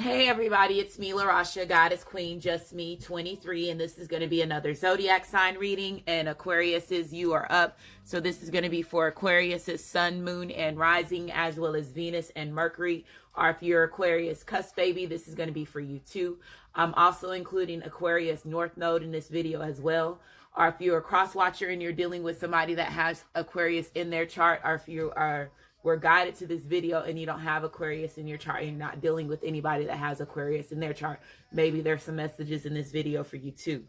Hey everybody, it's me, Larasha, Goddess Queen, just me, 23, and this is going to be another zodiac sign reading. And Aquarius's, you are up. So this is going to be for Aquarius's sun, moon, and rising, as well as Venus and Mercury. Or if you're Aquarius cusp baby, this is going to be for you too. I'm also including Aquarius North Node in this video as well. Or if you're a cross watcher and you're dealing with somebody that has Aquarius in their chart, or if you were guided to this video and you don't have Aquarius in your chart and you're not dealing with anybody that has Aquarius in their chart, maybe there's some messages in this video for you too.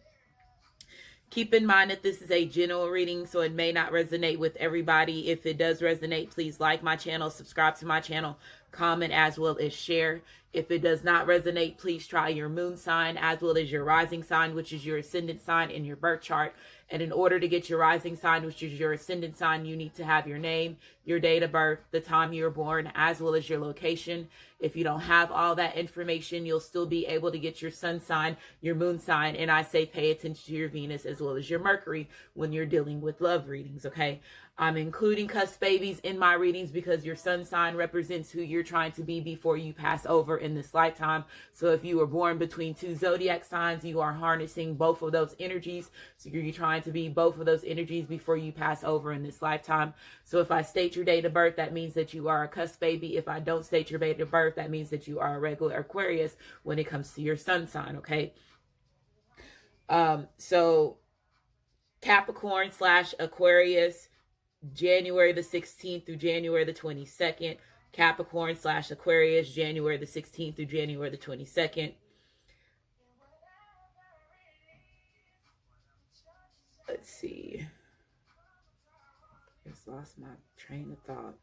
Keep in mind that this is a general reading, so it may not resonate with everybody. If it does resonate, please like my channel, subscribe to my channel, comment, as well as share. If it does not resonate, please try your moon sign as well as your rising sign, which is your ascendant sign in your birth chart. And in order to get your rising sign, which is your ascendant sign, you need to have your name, your date of birth, the time you were born, as well as your location. If you don't have all that information, you'll still be able to get your sun sign, your moon sign, and I say pay attention to your Venus as well as your Mercury when you're dealing with love readings, okay? I'm including cusp babies in my readings because your sun sign represents who you're trying to be before you pass over in this lifetime. So if you were born between two zodiac signs, you are harnessing both of those energies. So you're trying to be both of those energies before you pass over in this lifetime. So if I state your date of birth, that means that you are a cusp baby. If I don't state your date of birth, that means that you are a regular Aquarius when it comes to your sun sign, okay? So Capricorn / Aquarius, January the 16th through January the 22nd. Capricorn / Aquarius, January the 16th through January the 22nd. Let's see. Just lost my train of thought.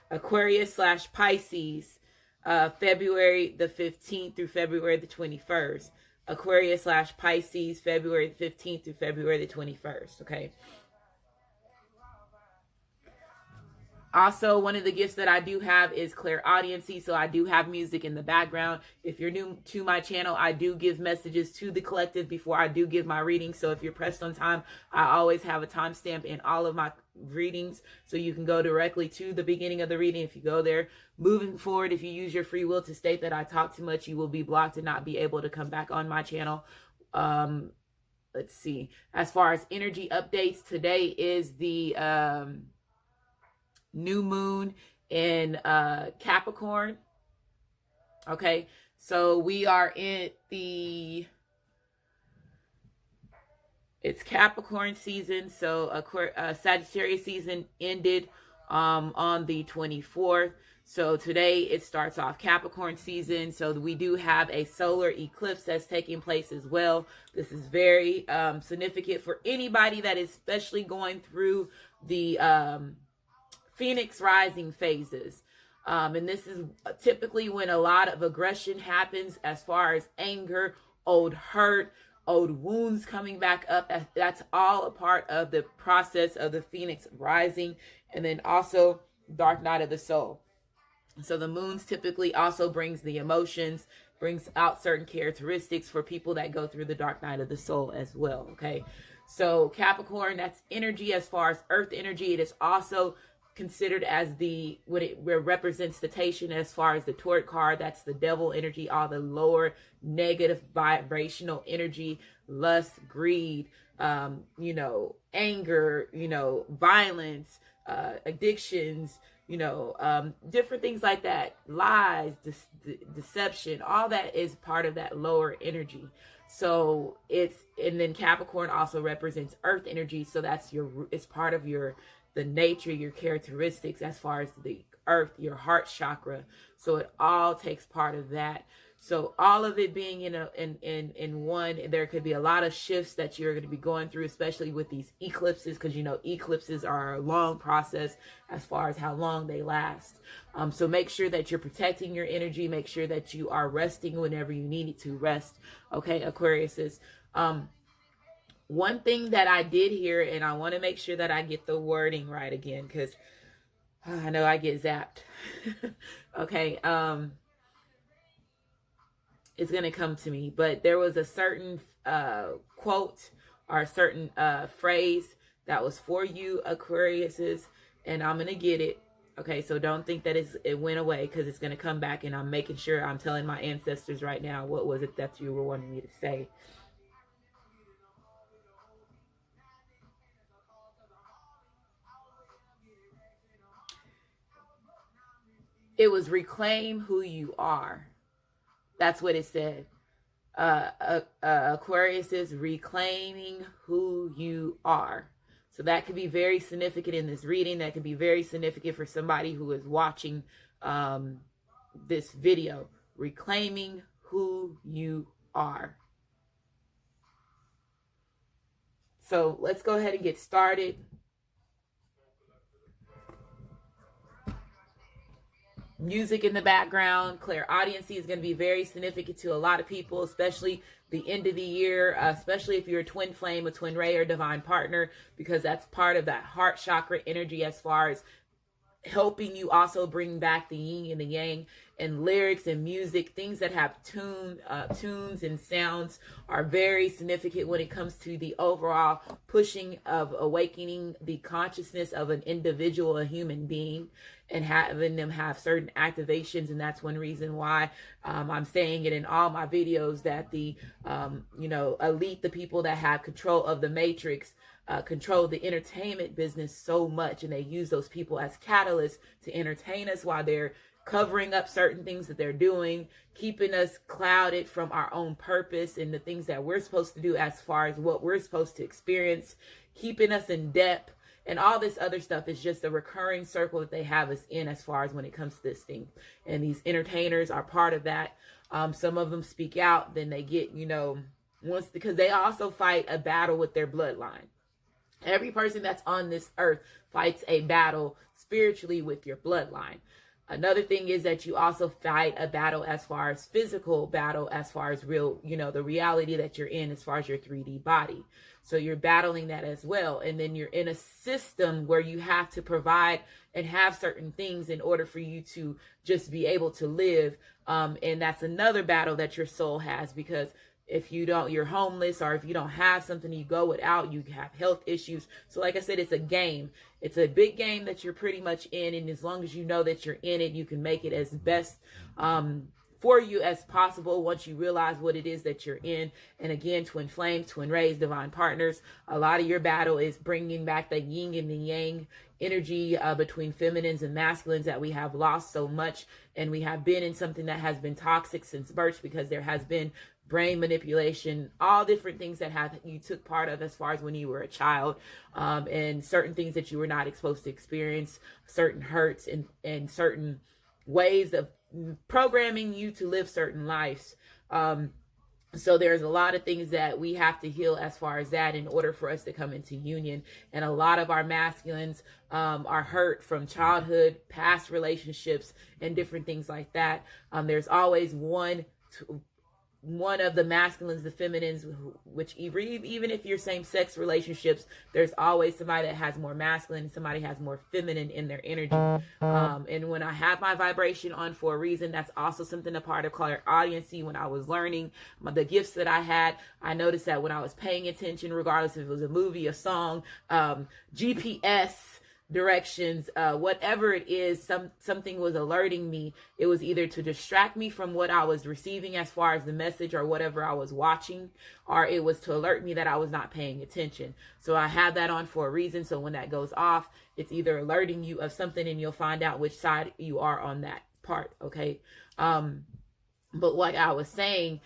Aquarius / Pisces, February the 15th through February the 21st. Aquarius / Pisces, February the 15th through February the 21st, okay? Also, one of the gifts that I do have is Clairaudience, so I do have music in the background. If you're new to my channel, I do give messages to the collective before I do give my reading. So if you're pressed on time, I always have a timestamp in all of my readings, so you can go directly to the beginning of the reading if you go there. Moving forward, if you use your free will to state that I talk too much, you will be blocked and not be able to come back on my channel. Let's see. As far as energy updates, today is the new moon in Capricorn. Okay, so we are in it's Capricorn season. So Sagittarius season ended on the 24th. So today it starts off Capricorn season. So we do have a solar eclipse that's taking place as well. This is very significant for anybody that is especially going through the Phoenix rising phases. And this is typically when a lot of aggression happens, as far as anger, old hurt, old wounds coming back up. That's all a part of the process of the Phoenix rising. And then also dark night of the soul. So the moons typically also brings the emotions, brings out certain characteristics for people that go through the dark night of the soul as well, okay? So Capricorn, that's energy as far as earth energy. It is also considered as what it represents Station as far as the Torch card. That's the devil energy, all the lower negative vibrational energy, lust, greed, anger, violence, addictions, different things like that, lies, deception, all that is part of that lower energy. So and then Capricorn also represents earth energy. So that's it's part of the nature, your characteristics as far as the earth, your heart chakra. So it all takes part of that. So all of it being in one, there could be a lot of shifts that you're going to be going through, especially with these eclipses, because eclipses are a long process as far as how long they last. So make sure that you're protecting your energy. Make sure that you are resting whenever you need it to rest. Okay, Aquariuses. One thing that I did here, and I want to make sure that I get the wording right again, because I know I get zapped. Okay, it's going to come to me. But there was a certain quote or a certain phrase that was for you, Aquariuses, and I'm going to get it. Okay, so don't think that it went away, because it's going to come back, and I'm making sure I'm telling my ancestors right now what was it that you were wanting me to say. It was reclaim who you are. That's what it said. Aquarius is reclaiming who you are. So that could be very significant in this reading. That could be very significant for somebody who is watching this video. Reclaiming who you are. So let's go ahead and get started. Music in the background. Clairaudience is going to be very significant to a lot of people, especially the end of the year, especially if you're a twin flame, a twin ray, or divine partner, because that's part of that heart chakra energy as far as helping you also bring back the yin and the yang. And lyrics and music, things that have tunes and sounds, are very significant when it comes to the overall pushing of awakening the consciousness of an individual, a human being, and having them have certain activations. And that's one reason why I'm saying it in all my videos, that the elite, the people that have control of the matrix, control the entertainment business so much, and they use those people as catalysts to entertain us while they're covering up certain things that they're doing, keeping us clouded from our own purpose and the things that we're supposed to do as far as what we're supposed to experience, keeping us in debt, and all this other stuff is just a recurring circle that they have us in as far as when it comes to this thing. And these entertainers are part of that. Some of them speak out, then they get, once, because they also fight a battle with their bloodline. Every person that's on this earth fights a battle spiritually with your bloodline. Another thing is that you also fight a battle as far as physical battle, as far as real, the reality that you're in as far as your 3D body. So you're battling that as well. And then you're in a system where you have to provide and have certain things in order for you to just be able to live. And that's another battle that your soul has, because if you don't, you're homeless, or if you don't have something, you go without, you have health issues. So like I said, it's a game. It's a big game that you're pretty much in. And as long as you know that you're in it, you can make it as best for you as possible once you realize what it is that you're in. And again, twin flames, twin rays, divine partners, a lot of your battle is bringing back the yin and the yang energy between feminines and masculines that we have lost so much. And we have been in something that has been toxic since birth, because there has been brain manipulation, all different things that you took part of as far as when you were a child, and certain things that you were not supposed to experience, certain hurts and certain ways of programming you to live certain lives. So there's a lot of things that we have to heal as far as that in order for us to come into union. And a lot of our masculines are hurt from childhood, past relationships, and different things like that. There's always one of the masculines, the feminines, which even if you're same-sex relationships, there's always somebody that has more masculine and somebody has more feminine in their energy. And when I have my vibration on for a reason, that's also something a part of Clairaudience. When I was learning the gifts that I had, I noticed that when I was paying attention, regardless if it was a movie, a song, GPS directions, whatever it is, something was alerting me. It was either to distract me from what I was receiving as far as the message or whatever I was watching, or it was to alert me that I was not paying attention. So I have that on for a reason. So when that goes off, it's either alerting you of something, and you'll find out which side you are on that part. Okay. But like I was saying,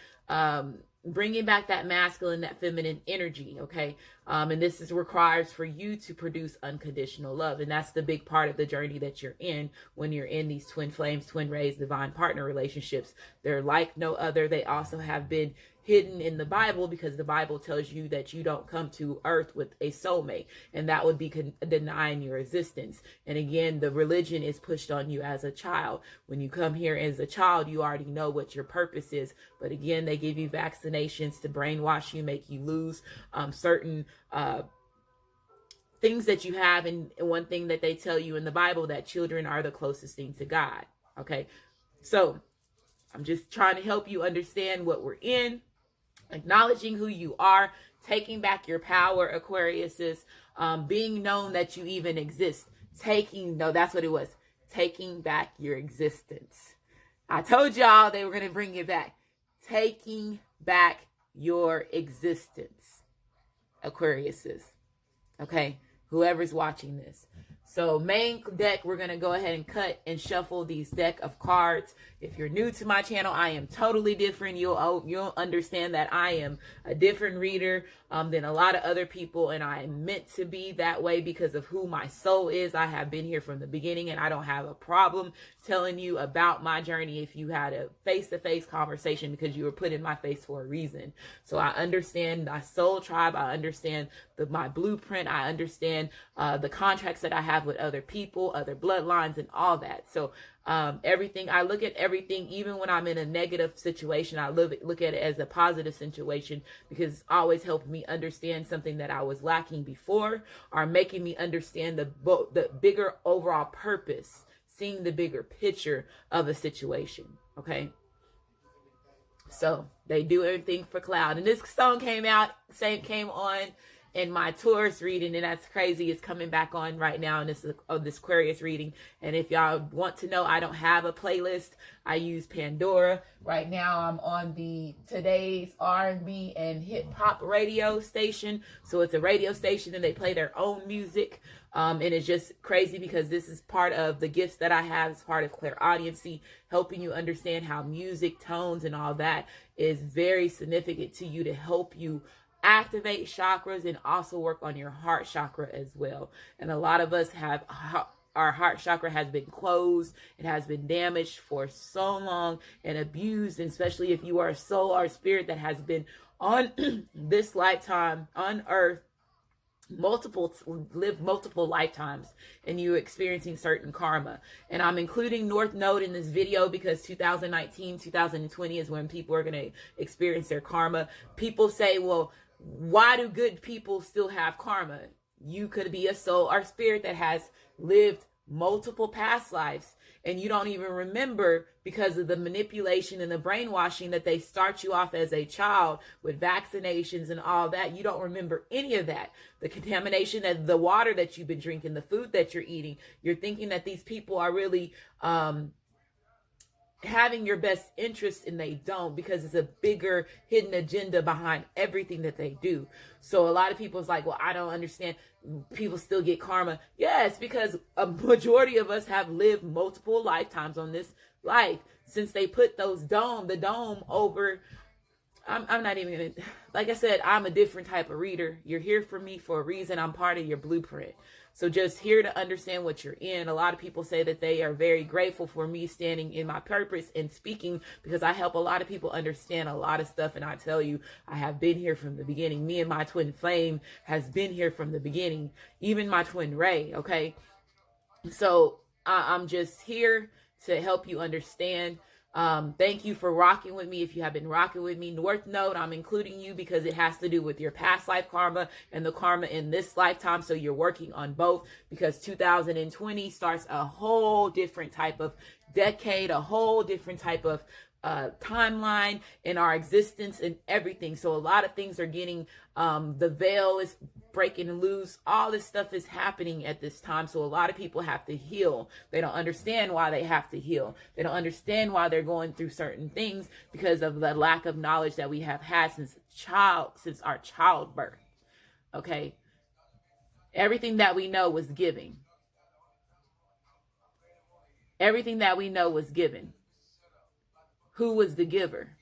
bringing back that masculine, that feminine energy, okay? And this requires for you to produce unconditional love. And that's the big part of the journey that you're in when you're in these twin flames, twin rays, divine partner relationships. They're like no other. They also have been hidden in the Bible, because the Bible tells you that you don't come to earth with a soulmate, and that would be denying your existence. And again, the religion is pushed on you as a child. When you come here as a child, you already know what your purpose is. But again, they give you vaccinations to brainwash you, make you lose certain things that you have. And one thing that they tell you in the Bible, that children are the closest thing to God. Okay, so I'm just trying to help you understand what we're in. Acknowledging who you are, taking back your power, Aquariuses, being known that you even exist, that's what it was. taking back your existence. I told y'all they were going to bring it back. Taking back your existence, Aquariuses. Okay, whoever's watching this. So main deck, we're going to go ahead and cut and shuffle these deck of cards. If you're new to my channel, I am totally different. You'll understand that I am a different reader than a lot of other people, and I am meant to be that way because of who my soul is. I have been here from the beginning, and I don't have a problem telling you about my journey if you had a face-to-face conversation, because you were put in my face for a reason. So I understand my soul tribe. I understand my blueprint. I understand the contracts that I have with other people, other bloodlines, and all that. So everything, I look at everything, even when I'm in a negative situation, I look at it as a positive situation, because it's always helped me understand something that I was lacking before, or making me understand the bigger overall purpose, seeing the bigger picture of a situation. Okay. So they do everything for cloud. And this song came on in my Taurus reading, and that's crazy. It's coming back on right now in this Aquarius reading. And if y'all want to know, I don't have a playlist. I use Pandora. Right now I'm on the Today's R&B and hip hop radio station. So it's a radio station and they play their own music. And it's just crazy because this is part of the gifts that I have. It's part of Clairaudience, helping you understand how music, tones, and all that is very significant to you to help you activate chakras and also work on your heart chakra as well. And a lot of us have, our heart chakra has been closed. It has been damaged for so long and abused, and especially if you are a soul or spirit that has been on this lifetime on earth, lived multiple lifetimes, and you're experiencing certain karma. And I'm including North Node in this video because 2019, 2020 is when people are going to experience their karma. People say, well, why do good people still have karma? You could be a soul or spirit that has lived multiple past lives, and you don't even remember because of the manipulation and the brainwashing that they start you off as a child with vaccinations and all that. You don't remember any of that. The contamination, that the water that you've been drinking, the food that you're eating, you're thinking that these people are really having your best interest, and they don't, because it's a bigger hidden agenda behind everything that they do. So a lot of people's like, well, I don't understand. People still get karma. Yes, because a majority of us have lived multiple lifetimes on this life since they put the dome over. I'm not even gonna, like I said, I'm a different type of reader. You're here for me for a reason. I'm part of your blueprint. So just here to understand what you're in. A lot of people say that they are very grateful for me standing in my purpose and speaking, because I help a lot of people understand a lot of stuff. And I tell you, I have been here from the beginning. Me and my twin flame has been here from the beginning, even my twin ray. Okay. So I'm just here to help you understand. Thank you for rocking with me. If you have been rocking with me, North Node, I'm including you because it has to do with your past life karma and the karma in this lifetime. So you're working on both, because 2020 starts a whole different type of decade, a whole different type of timeline in our existence and everything. So a lot of things are getting, the veil is breaking loose. All this stuff is happening at this time. So a lot of people have to heal. They don't understand why they have to heal. They don't understand why they're going through certain things because of the lack of knowledge that we have had since our childbirth. Okay. Everything that we know was given. Everything that we know was given. Who was the giver?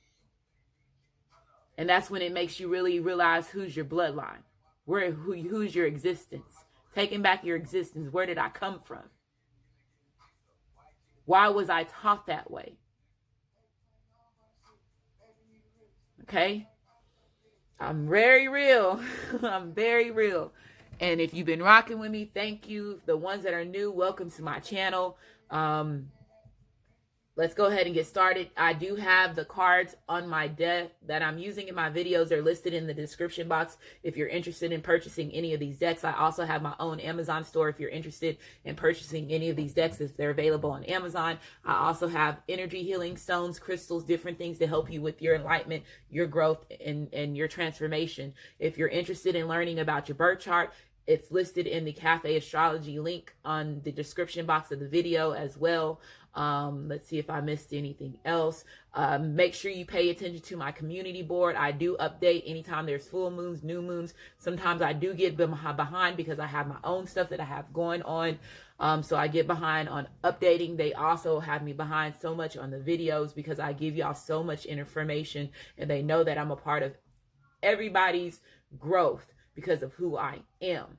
And that's when it makes you really realize who's your bloodline, who's your existence. Taking back your existence. Where did I come from? Why was I taught that way? Okay? I'm very real. I'm very real. And if you've been rocking with me, thank you. The ones that are new, welcome to my channel. Let's go ahead and get started. I do have the cards on my deck that I'm using in my videos. They're listed in the description box if you're interested in purchasing any of these decks. I also have my own Amazon store if you're interested in purchasing any of these decks, if they're available on Amazon. I also have energy healing stones, crystals, different things to help you with your enlightenment, your growth, and your transformation. If you're interested in learning about your birth chart, It's listed in the Cafe Astrology link on the description box of the video as well. Let's see if I missed anything else. Make sure you pay attention to my community board. I do update anytime there's full moons, new moons. Sometimes I do get behind because I have my own stuff that I have going on. So I get behind on updating. They also have me behind so much on the videos because I give y'all so much information, and they know that I'm a part of everybody's growth because of who I am.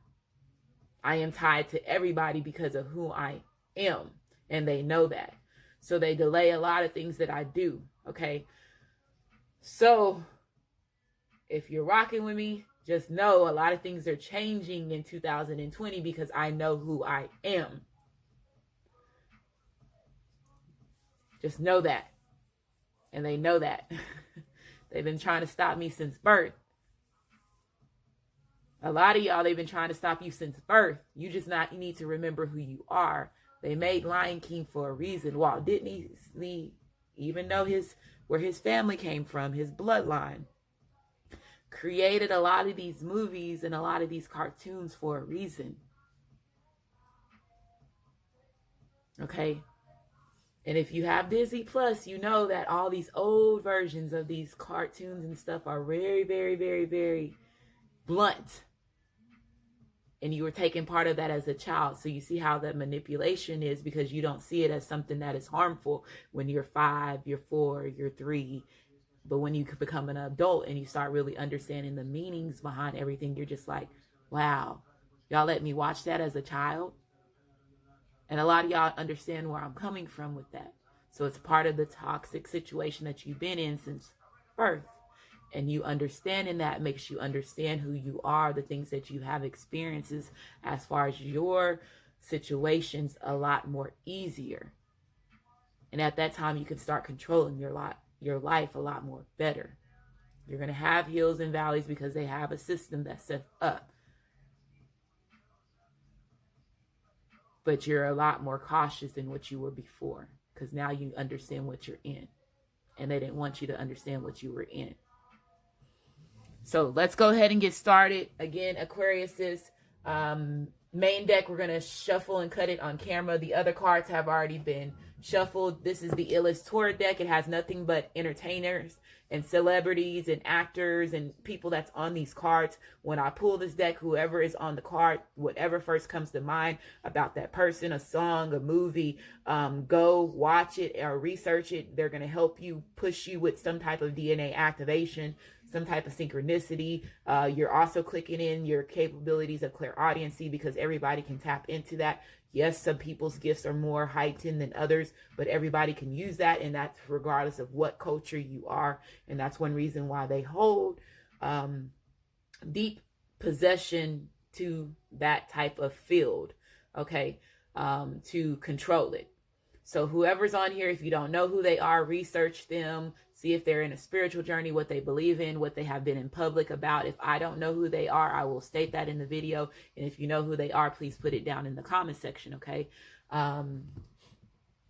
I am tied to everybody because of who I am, and they know that. So they delay a lot of things that I do, okay? So if you're rocking with me, just know a lot of things are changing in 2020 because I know who I am. Just know that. And they know that. They've been trying to stop me since birth. A lot of y'all, they've been trying to stop you since birth. You need to remember who you are. They made Lion King for a reason. Walt Disney, even though where his family came from, his bloodline, created a lot of these movies and a lot of these cartoons for a reason. Okay? And if you have Disney Plus, you know that all these old versions of these cartoons and stuff are very, very, very, very blunt. And you were taking part of that as a child. So you see how that manipulation is, because you don't see it as something that is harmful when you're 5, you're 4, you're 3. But when you become an adult and you start really understanding the meanings behind everything, you're just like, wow, y'all let me watch that as a child? And a lot of y'all understand where I'm coming from with that. So it's part of the toxic situation that you've been in since birth. And you understanding that makes you understand who you are, the things that you have experiences as far as your situations a lot more easier. And at that time, you can start controlling your life a lot more better. You're going to have hills and valleys because they have a system that's set up. But you're a lot more cautious than what you were before, because now you understand what you're in. And they didn't want you to understand what you were in. So let's go ahead and get started. Again, Aquarius's main deck, we're going to shuffle and cut it on camera. The other cards have already been shuffled. This is the Illustrator deck. It has nothing but entertainers and celebrities and actors and people that's on these cards. When I pull this deck, whoever is on the card, whatever first comes to mind about that person, a song, a movie, go watch it or research it. They're going to help you, push you with some type of DNA activation, some type of synchronicity. You're also clicking in your capabilities of clairaudience, because everybody can tap into that. Yes, some people's gifts are more heightened than others, but everybody can use that, and that's regardless of what culture you are. And that's one reason why they hold deep possession to that type of field, okay, to control it. So whoever's on here, if you don't know who they are, research them, see if they're in a spiritual journey, what they believe in, what they have been in public about. If I don't know who they are, I will state that in the video. And if you know who they are, please put it down in the comment section, okay?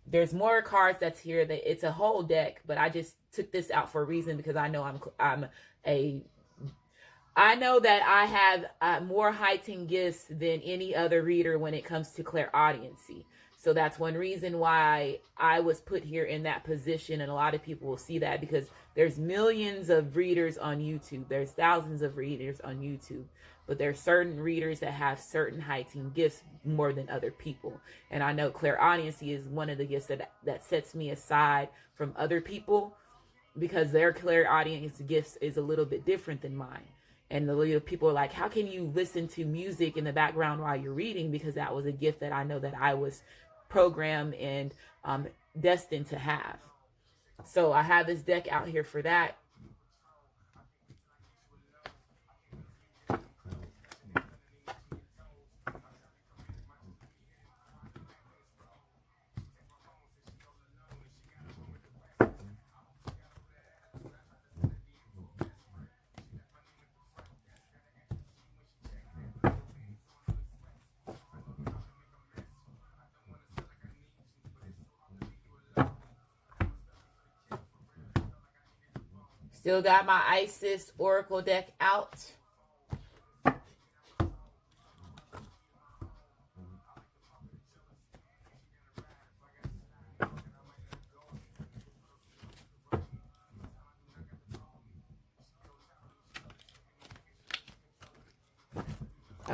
There's more cards that's here. It's a whole deck, but I just took this out for a reason, because I know I know that I have more heightened gifts than any other reader when it comes to clairaudience. So that's one reason why I was put here in that position. And a lot of people will see that, because there's millions of readers on YouTube. There's thousands of readers on YouTube. But there's certain readers that have certain heightened gifts more than other people. And I know clairaudience is one of the gifts that sets me aside from other people, because their clairaudience gifts is a little bit different than mine. And the little people are like, how can you listen to music in the background while you're reading? Because that was a gift that I know that I was programmed and destined to have. So I have this deck out here for that. Still got my Isis Oracle deck out.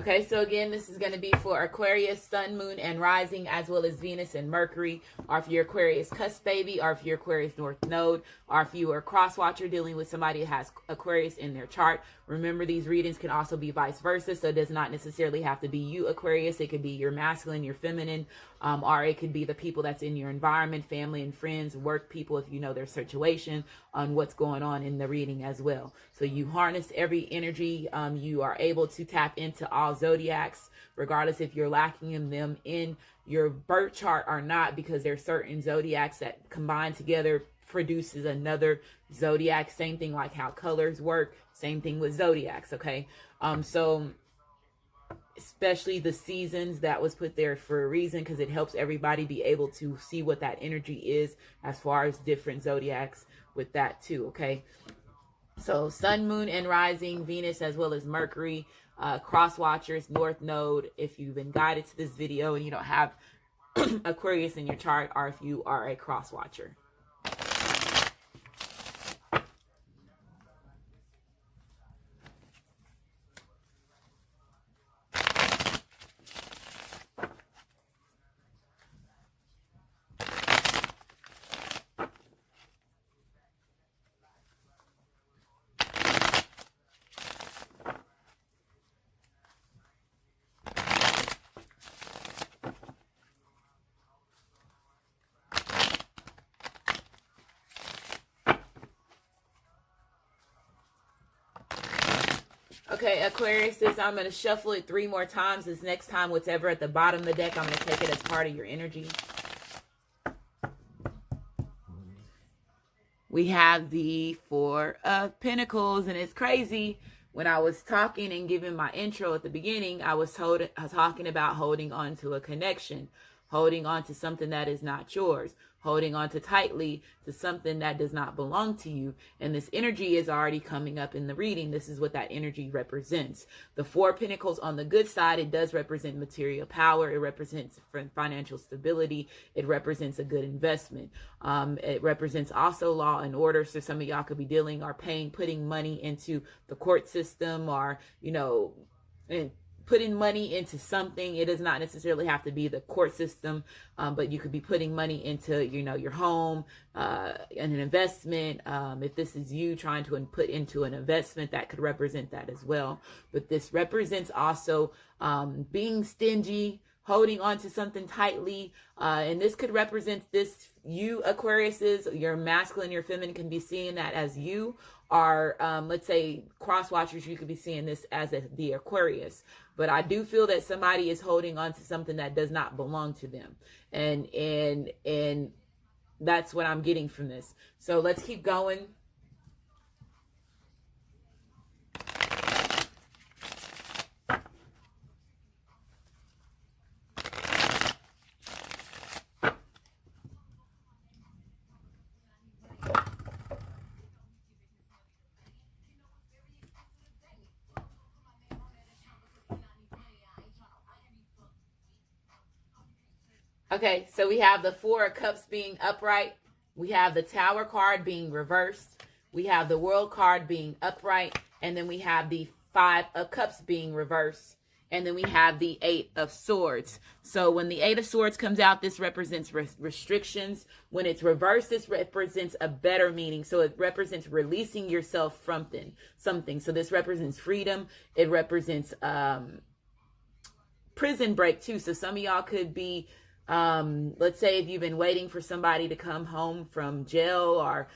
Okay, so again, this is going to be for Aquarius, Sun, Moon, and Rising, as well as Venus and Mercury, or if you're Aquarius cusp baby, or if you're Aquarius North Node, or if you are a cross watcher dealing with somebody that has Aquarius in their chart. Remember, these readings can also be vice versa, so it does not necessarily have to be you, Aquarius. It could be your masculine, your feminine, or it could be the people that's in your environment, family and friends, work people, if you know their situation, on what's going on in the reading as well. So you harness every energy. You are able to tap into all zodiacs, regardless if you're lacking them in your birth chart or not, because there's certain zodiacs that combine together produces another zodiac. Same thing like how colors work. Same thing with zodiacs. Okay. So especially the seasons, that was put there for a reason, because it helps everybody be able to see what that energy is as far as different zodiacs with that too. Okay. So Sun, Moon, and Rising, Venus, as well as Mercury, cross watchers, North Node, if you've been guided to this video and you don't have Aquarius in your chart, or if you are a cross watcher. Okay, Aquarius, I'm going to shuffle it 3 more times. This next time, whatever at the bottom of the deck, I'm going to take it as part of your energy. We have the 4 of Pentacles, and it's crazy. When I was talking and giving my intro at the beginning, I was talking about holding on to a connection, holding on to something that is not yours, holding on to tightly to something that does not belong to you. And this energy is already coming up in the reading. This is what that energy represents. The 4 of Pentacles on the good side, it does represent material power. It represents financial stability. It represents a good investment. It represents also law and order. So some of y'all could be dealing or putting money into the court system, or, you know, putting money into something. It does not necessarily have to be the court system, but you could be putting money into, you know, your home, and an investment. If this is you trying to put into an investment, that could represent that as well. But this represents also being stingy, holding on to something tightly, and this could represent this, you Aquariuses, your masculine, your feminine can be seeing that as you, or let's say cross watchers, you could be seeing this as the Aquarius. But I do feel that somebody is holding on to something that does not belong to them, and that's what I'm getting from this. So let's keep going. Okay, so we have the 4 of Cups being upright. We have the Tower card being reversed. We have the World card being upright. And then we have the 5 of Cups being reversed. And then we have the 8 of Swords. So when the 8 of Swords comes out, this represents restrictions. When it's reversed, this represents a better meaning. So it represents releasing yourself from something. So this represents freedom. It represents prison break too. So some of y'all could be, let's say if you've been waiting for somebody to come home from jail or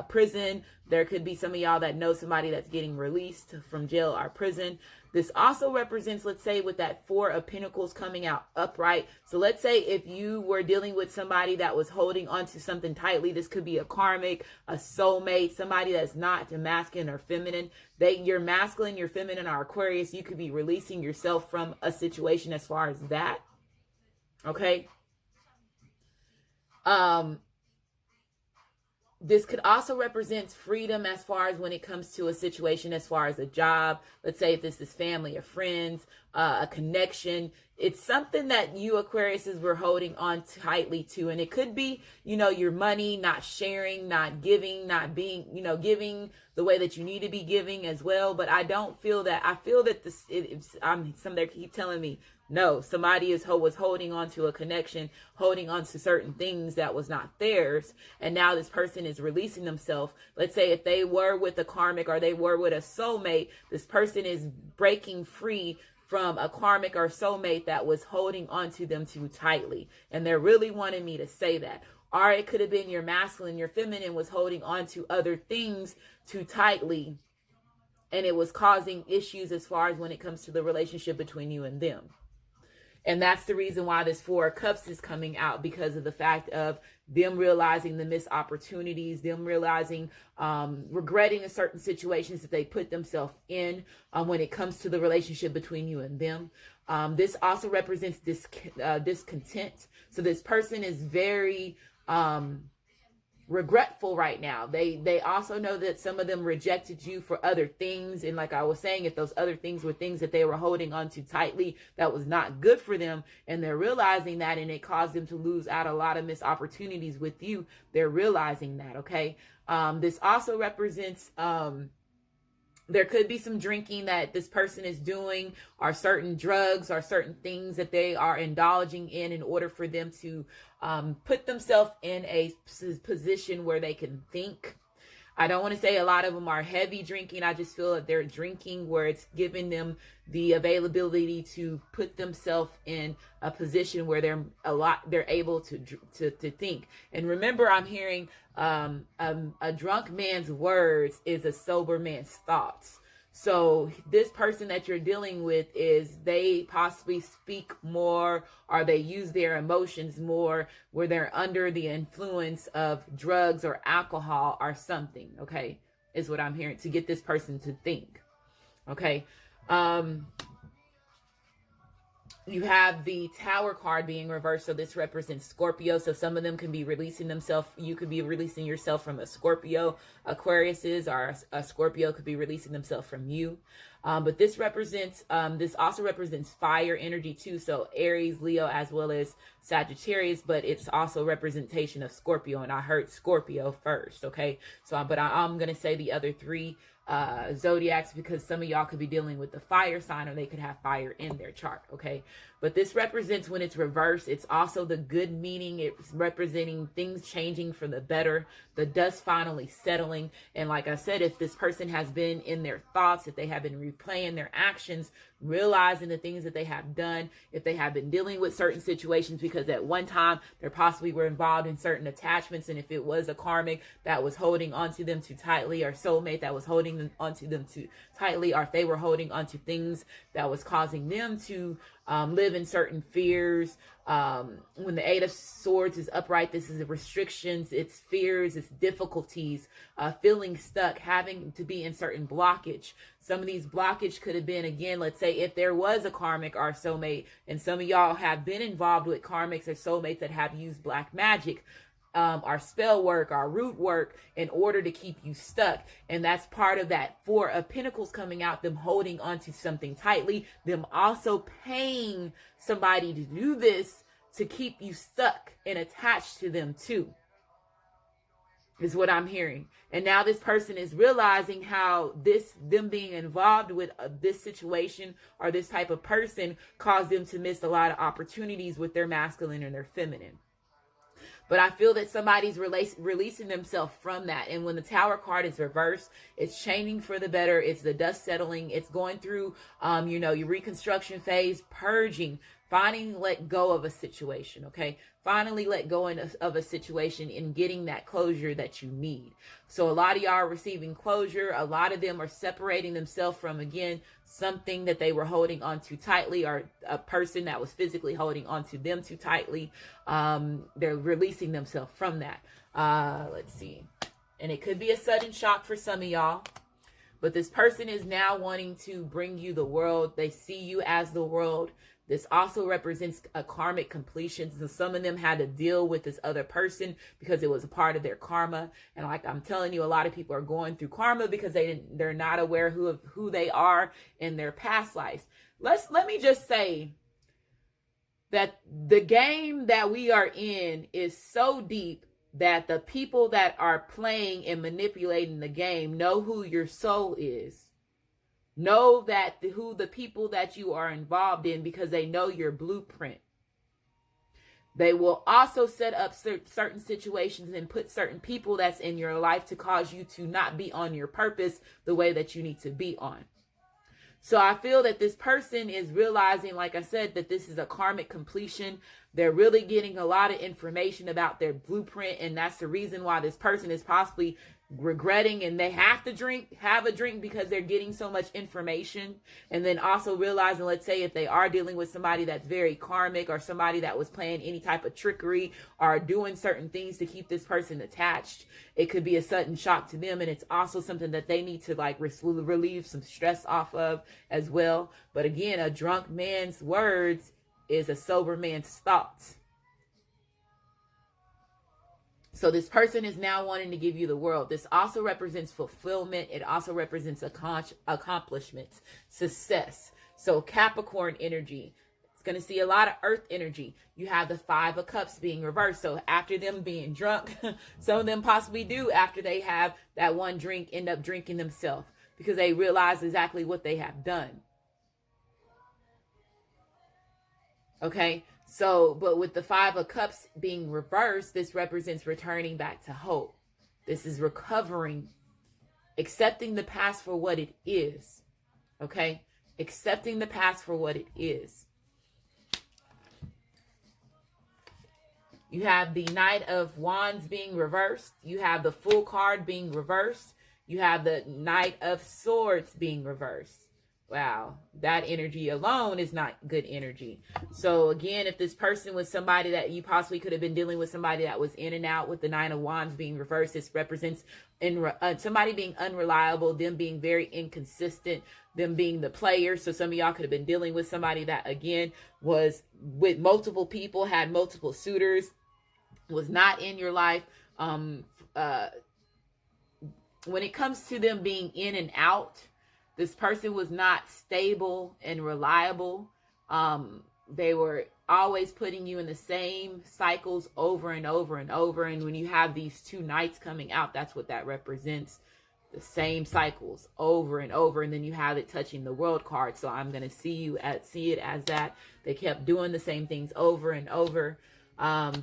prison, there could be some of y'all that know somebody that's getting released from jail or prison. This also represents, let's say, with that 4 of Pentacles coming out upright. So let's say if you were dealing with somebody that was holding onto something tightly, this could be a karmic, a soulmate, somebody that's not masculine or feminine. You're masculine, you're feminine, or Aquarius, you could be releasing yourself from a situation as far as that. Okay. This could also represent freedom as far as when it comes to a situation, as far as a job. Let's say if this is family or friends, a connection. It's something that you Aquariuses were holding on tightly to. And it could be, you know, your money, not sharing, not giving, not being, you know, giving the way that you need to be giving as well. But I don't feel that. I feel that this, somebody keep telling me, no, somebody was holding on to a connection, holding on to certain things that was not theirs. And now this person is releasing themselves. Let's say if they were with a karmic or they were with a soulmate, this person is breaking free from a karmic or soulmate that was holding on to them too tightly. And they're really wanting me to say that. Or it could have been your masculine, your feminine was holding on to other things too tightly. And it was causing issues as far as when it comes to the relationship between you and them. And that's the reason why this Four of Cups is coming out, because of the fact of them realizing the missed opportunities, them realizing, regretting in certain situations that they put themselves in when it comes to the relationship between you and them. This also represents discontent. So this person is very regretful right now. They also know that some of them rejected you for other things. And like I was saying, if those other things were things that they were holding on to tightly, that was not good for them. And they're realizing that, and it caused them to lose out a lot of missed opportunities with you. They're realizing that. Okay. This also represents, there could be some drinking that this person is doing, or certain drugs or certain things that they are indulging in order for them to put themselves in a position where they can think. I don't want to say a lot of them are heavy drinking. I just feel that they're drinking where it's giving them the availability to put themselves in a position where they're able to think. And remember, I'm hearing a drunk man's words is a sober man's thoughts. So this person that you're dealing with is, they possibly speak more, or they use their emotions more, where they're under the influence of drugs or alcohol or something, okay, is what I'm hearing, to get this person to think, okay. You have the Tower card being reversed, so this represents Scorpio. So some of them can be releasing themselves. You could be releasing yourself from a Scorpio. Aquariuses, or a Scorpio could be releasing themselves from you. But this represents, this also represents fire energy too. So Aries, Leo, as well as Sagittarius, but it's also representation of Scorpio. And I heard Scorpio first, okay? So, but I'm going to say the other three zodiacs, because some of y'all could be dealing with the fire sign, or they could have fire in their chart, okay? But this represents, when it's reversed, it's also the good meaning. It's representing things changing for the better, the dust finally settling. And like I said, if this person has been in their thoughts, if they have been replaying their actions, realizing the things that they have done, if they have been dealing with certain situations because at one time they possibly were involved in certain attachments, and if it was a karmic that was holding onto them too tightly, or soulmate that was holding onto them too tightly, or if they were holding onto things that was causing them to live in certain fears. When the Eight of Swords is upright, this is the restrictions, it's fears, it's difficulties, feeling stuck, having to be in certain blockage. Some of these blockage could have been, again, let's say if there was a karmic or a soulmate, and some of y'all have been involved with karmics or soulmates that have used black magic, our spell work, our root work, in order to keep you stuck. And that's part of that Four of Pentacles coming out, them holding onto something tightly, them also paying somebody to do this to keep you stuck and attached to them too, is what I'm hearing. And now this person is realizing how them being involved with this situation or this type of person caused them to miss a lot of opportunities with their masculine and their feminine. But I feel that somebody's releasing themselves from that. And when the Tower card is reversed, it's changing for the better. It's the dust settling. It's going through, your reconstruction phase, purging, finally let go of a situation, okay? Finally let go of a situation and getting that closure that you need. So a lot of y'all are receiving closure. A lot of them are separating themselves from, again, something that they were holding on too tightly, or a person that was physically holding on to them too tightly. They're releasing themselves from that. Let's see. And it could be a sudden shock for some of y'all. But this person is now wanting to bring you the world. They see you as the world. This also represents a karmic completion. So some of them had to deal with this other person because it was a part of their karma. And like I'm telling you, a lot of people are going through karma because they're not aware of who they are in their past lives. Let me just say that the game that we are in is so deep that the people that are playing and manipulating the game know who your soul is. Know that who the people that you are involved in, because they know your blueprint. They will also set up certain situations and put certain people that's in your life to cause you to not be on your purpose the way that you need to be on. So I feel that this person is realizing, like I said, that this is a karmic completion. They're really getting a lot of information about their blueprint, and that's the reason why this person is possibly regretting, and they have a drink because they're getting so much information. And then also realizing, let's say if they are dealing with somebody that's very karmic, or somebody that was playing any type of trickery or doing certain things to keep this person attached, it could be a sudden shock to them. And it's also something that they need to like relieve some stress off of as well. But again, a drunk man's words is a sober man's thoughts. So this person is now wanting to give you the world. This also represents fulfillment. It also represents accomplishments, success. So Capricorn energy. It's going to see a lot of earth energy. You have the 5 of Cups being reversed. So after them being drunk, some of them possibly do, after they have that one drink, end up drinking themselves because they realize exactly what they have done. Okay. So, but with the 5 of Cups being reversed, this represents returning back to hope. This is recovering, accepting the past for what it is. Okay? Accepting the past for what it is. You have the Knight of Wands being reversed. You have the Fool card being reversed. You have the Knight of Swords being reversed. Wow, that energy alone is not good energy. So again, if this person was somebody that you possibly could have been dealing with, somebody that was in and out with the 9 of Wands being reversed, this represents somebody being unreliable, them being very inconsistent, them being the player. So some of y'all could have been dealing with somebody that, again, was with multiple people, had multiple suitors, was not in your life. When it comes to them being in and out, this person was not stable and reliable. They were always putting you in the same cycles over and over and over. And when you have these 2 knights coming out, that's what that represents. The same cycles over and over. And then you have it touching the World card. So I'm going to see it as that. They kept doing the same things over and over.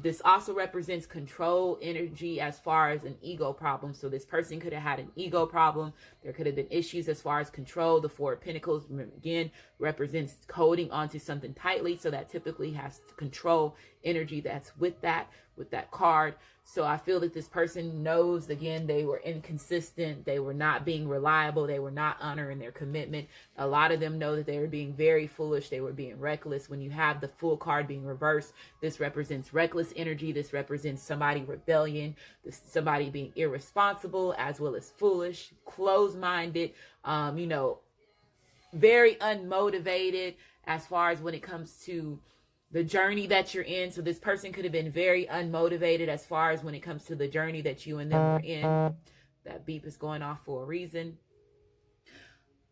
This also represents control energy as far as an ego problem. So this person could have had an ego problem. There could have been issues as far as control. The 4 of Pentacles, again, represents holding onto something tightly. So that typically has control energy that's with that card. So I feel that this person knows, again, they were inconsistent. They were not being reliable. They were not honoring their commitment. A lot of them know that they were being very foolish. They were being reckless. When you have the Fool card being reversed, this represents reckless energy. This represents somebody rebellion, somebody being irresponsible as well as foolish, closed-minded, very unmotivated as far as when it comes to the journey that you're in. So this person could have been very unmotivated as far as when it comes to the journey that you and them are in. That beep is going off for a reason.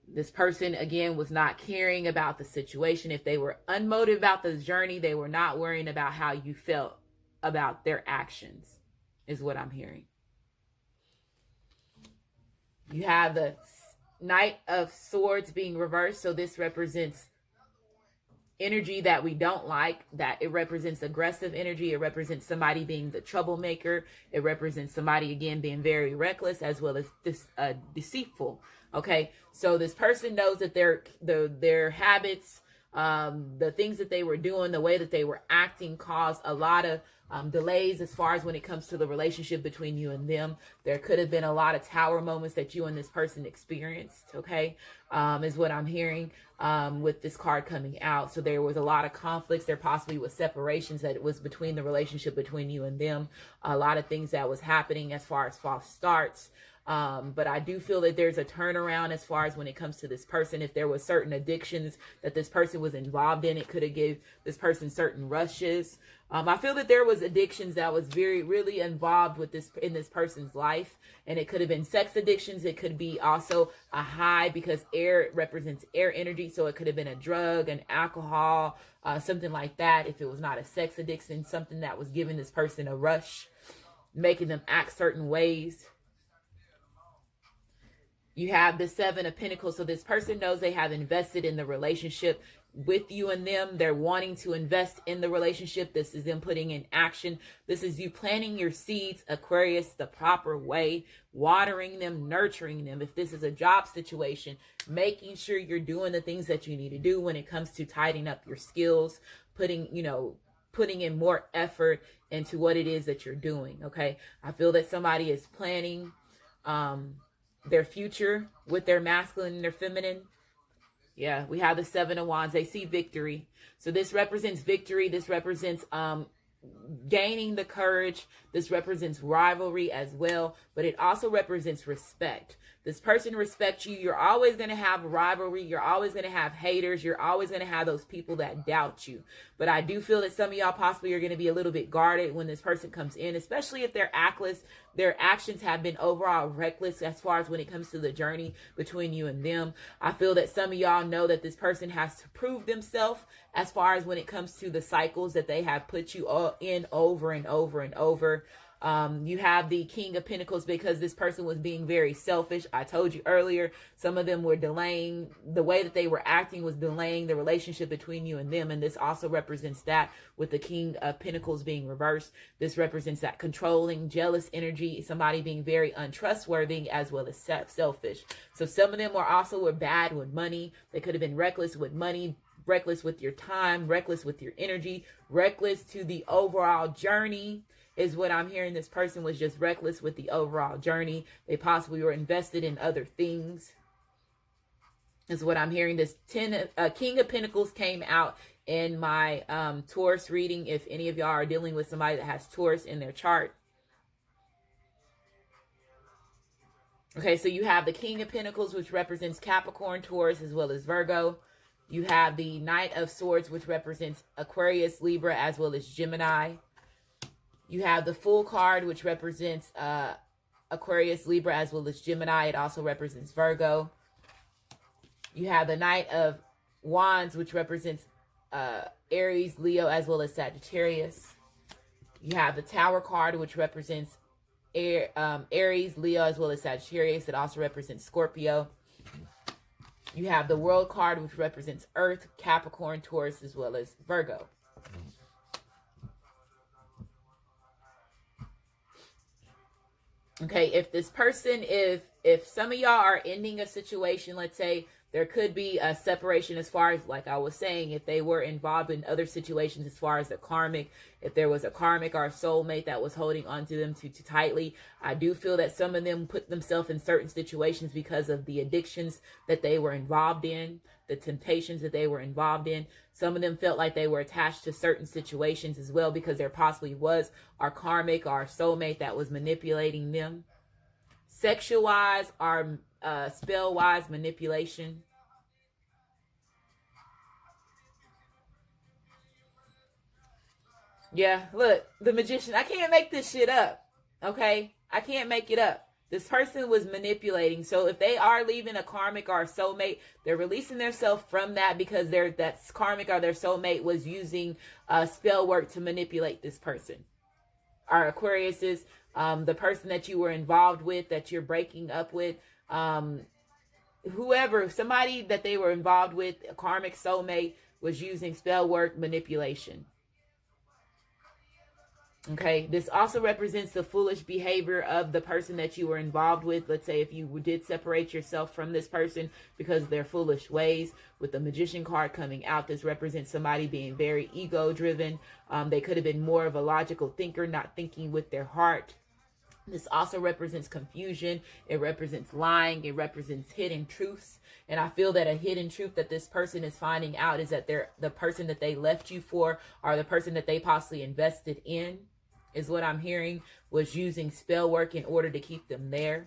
This person, again, was not caring about the situation. If they were unmotivated about the journey, they were not worrying about how you felt about their actions, is what I'm hearing. You have the Knight of Swords being reversed. So this represents energy that we don't like, that it represents aggressive energy. It represents somebody being the troublemaker. It represents somebody, again, being very reckless as well as deceitful. Okay, so this person knows that their habits, the things that they were doing, the way that they were acting caused a lot of delays as far as when it comes to the relationship between you and them. There could have been a lot of tower moments that you and this person experienced, okay, is what I'm hearing with this card coming out. So there was a lot of conflicts. There possibly was separations that it was between the relationship between you and them. A lot of things that was happening as far as false starts. But I do feel that there's a turnaround as far as when it comes to this person. If there was certain addictions that this person was involved in, it could have gave this person certain rushes. I feel that there was addictions that was really involved with this in this person's life, and it could have been sex addictions. It could be also a high, because air represents air energy, so it could have been a drug, an alcohol, something like that. If it was not a sex addiction, something that was giving this person a rush, making them act certain ways. You have the Seven of Pentacles, so this person knows they have invested in the relationship with you and them. They're wanting to invest in the relationship. This is them putting in action. This is you planting your seeds, Aquarius, the proper way, watering them, nurturing them. If this is a job situation, making sure you're doing the things that you need to do when it comes to tidying up your skills, putting in more effort into what it is that you're doing. Okay. I feel that somebody is planning, their future with their masculine and their feminine. Yeah, we have the Seven of Wands. They see victory. So this represents victory. This represents gaining the courage. This represents rivalry as well, but it also represents respect. This person respects you. You're always going to have rivalry. You're always going to have haters. You're always going to have those people that doubt you. But I do feel that some of y'all possibly are going to be a little bit guarded when this person comes in, especially if they're actless. Their actions have been overall reckless as far as when it comes to the journey between you and them. I feel that some of y'all know that this person has to prove themselves as far as when it comes to the cycles that they have put you in over and over and over. You have the King of Pentacles because this person was being very selfish. I told you earlier, some of them were delaying, the way that they were acting was delaying the relationship between you and them. And this also represents that with the King of Pentacles being reversed. This represents that controlling, jealous energy, somebody being very untrustworthy as well as selfish. So some of them were bad with money. They could have been reckless with money, reckless with your time, reckless with your energy, reckless to the overall journey. Is what I'm hearing. This person was just reckless with the overall journey. They possibly were invested in other things. Is what I'm hearing. This King of Pentacles came out in my Taurus reading. If any of y'all are dealing with somebody that has Taurus in their chart. Okay, so you have the King of Pentacles, which represents Capricorn, Taurus, as well as Virgo. You have the Knight of Swords, which represents Aquarius, Libra, as well as Gemini. You have the Fool card, which represents Aquarius, Libra, as well as Gemini. It also represents Virgo. You have the Knight of Wands, which represents Aries, Leo, as well as Sagittarius. You have the Tower card, which represents Aries, Leo, as well as Sagittarius. It also represents Scorpio. You have the World card, which represents Earth, Capricorn, Taurus, as well as Virgo. Okay, if this person, if some of y'all are ending a situation, let's say there could be a separation as far as, like I was saying, if they were involved in other situations as far as the karmic, if there was a karmic or a soulmate that was holding onto them too tightly, I do feel that some of them put themselves in certain situations because of the addictions that they were involved in, the temptations that they were involved in. Some of them felt like they were attached to certain situations as well because there possibly was our karmic or soulmate that was manipulating them. Sexual-wise or spell-wise manipulation. Yeah, look, the Magician. I can't make this shit up, okay? I can't make it up. This person was manipulating. So if they are leaving a karmic or a soulmate, they're releasing themselves from that because that's karmic or their soulmate was using spell work to manipulate this person. Our Aquarius is the person that you were involved with, that you're breaking up with, whoever, somebody that they were involved with, a karmic soulmate, was using spell work manipulation. Okay, this also represents the foolish behavior of the person that you were involved with. Let's say if you did separate yourself from this person because of their foolish ways. With the Magician card coming out, this represents somebody being very ego-driven. They could have been more of a logical thinker, not thinking with their heart. This also represents confusion. It represents lying. It represents hidden truths. And I feel that a hidden truth that this person is finding out is that the person that they left you for, or the person that they possibly invested in, is what I'm hearing, was using spell work in order to keep them there.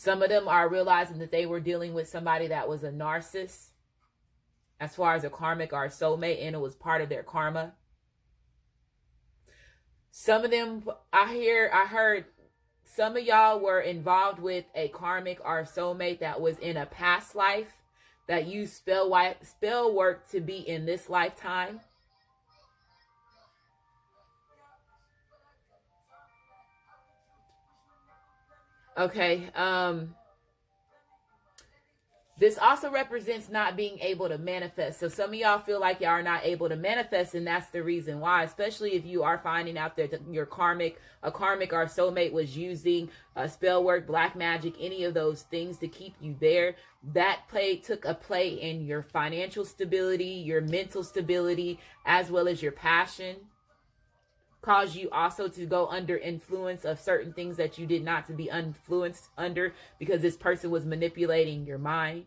Some of them are realizing that they were dealing with somebody that was a narcissist as far as a karmic or a soulmate, and it was part of their karma. Some of them, I heard some of y'all were involved with a karmic or a soulmate that was in a past life that used spell work to be in this lifetime. Okay, this also represents not being able to manifest. So some of y'all feel like y'all are not able to manifest, and that's the reason why, especially if you are finding out that your karmic or soulmate was using spell work, black magic, any of those things to keep you there. That took a play in your financial stability, your mental stability, as well as your passion. Caused you also to go under influence of certain things that you did not to be influenced under, because this person was manipulating your mind.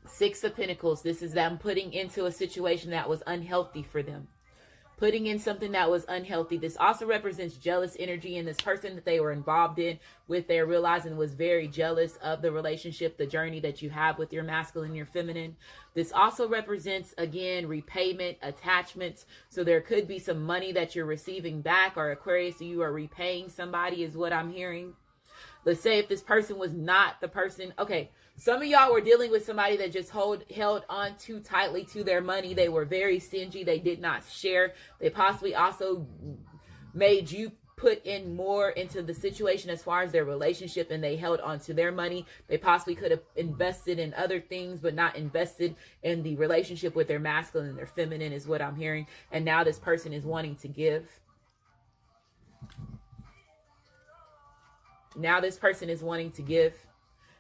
Six of Pentacles. This is them putting into a situation that was unhealthy for them. Putting in something that was unhealthy. This also represents jealous energy, and this person that they were involved in with, they're realizing was very jealous of the relationship, the journey that you have with your masculine, your feminine. This also represents, again, repayment, attachments. So there could be some money that you're receiving back, or Aquarius, so you are repaying somebody is what I'm hearing. Let's say if this person was not the person, okay, some of y'all were dealing with somebody that just held on too tightly to their money. They were very stingy. They did not share. They possibly also made you put in more into the situation as far as their relationship, and they held on to their money. They possibly could have invested in other things, but not invested in the relationship with their masculine and their feminine is what I'm hearing. And now this person is wanting to give. Now this person is wanting to give.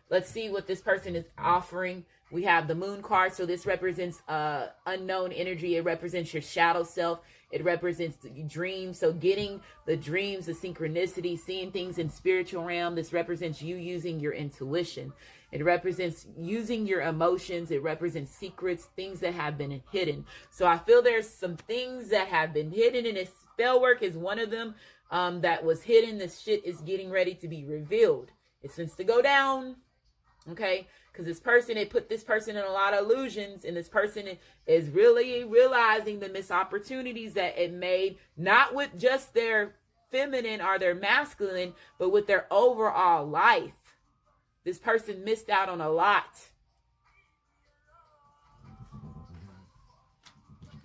Let's see what this person is offering. We have the Moon card. So this represents unknown energy. It represents your shadow self. It represents the dreams. So getting the dreams, the synchronicity, seeing things in spiritual realm. This represents you using your intuition. It represents using your emotions. It represents secrets, things that have been hidden. So I feel there's some things that have been hidden, and this spell work is one of them that was hidden. This shit is getting ready to be revealed. It's meant to go down. Okay, because this person, it put this person in a lot of illusions, and this person is really realizing the missed opportunities that it made, not with just their feminine or their masculine, but with their overall life. This person missed out on a lot.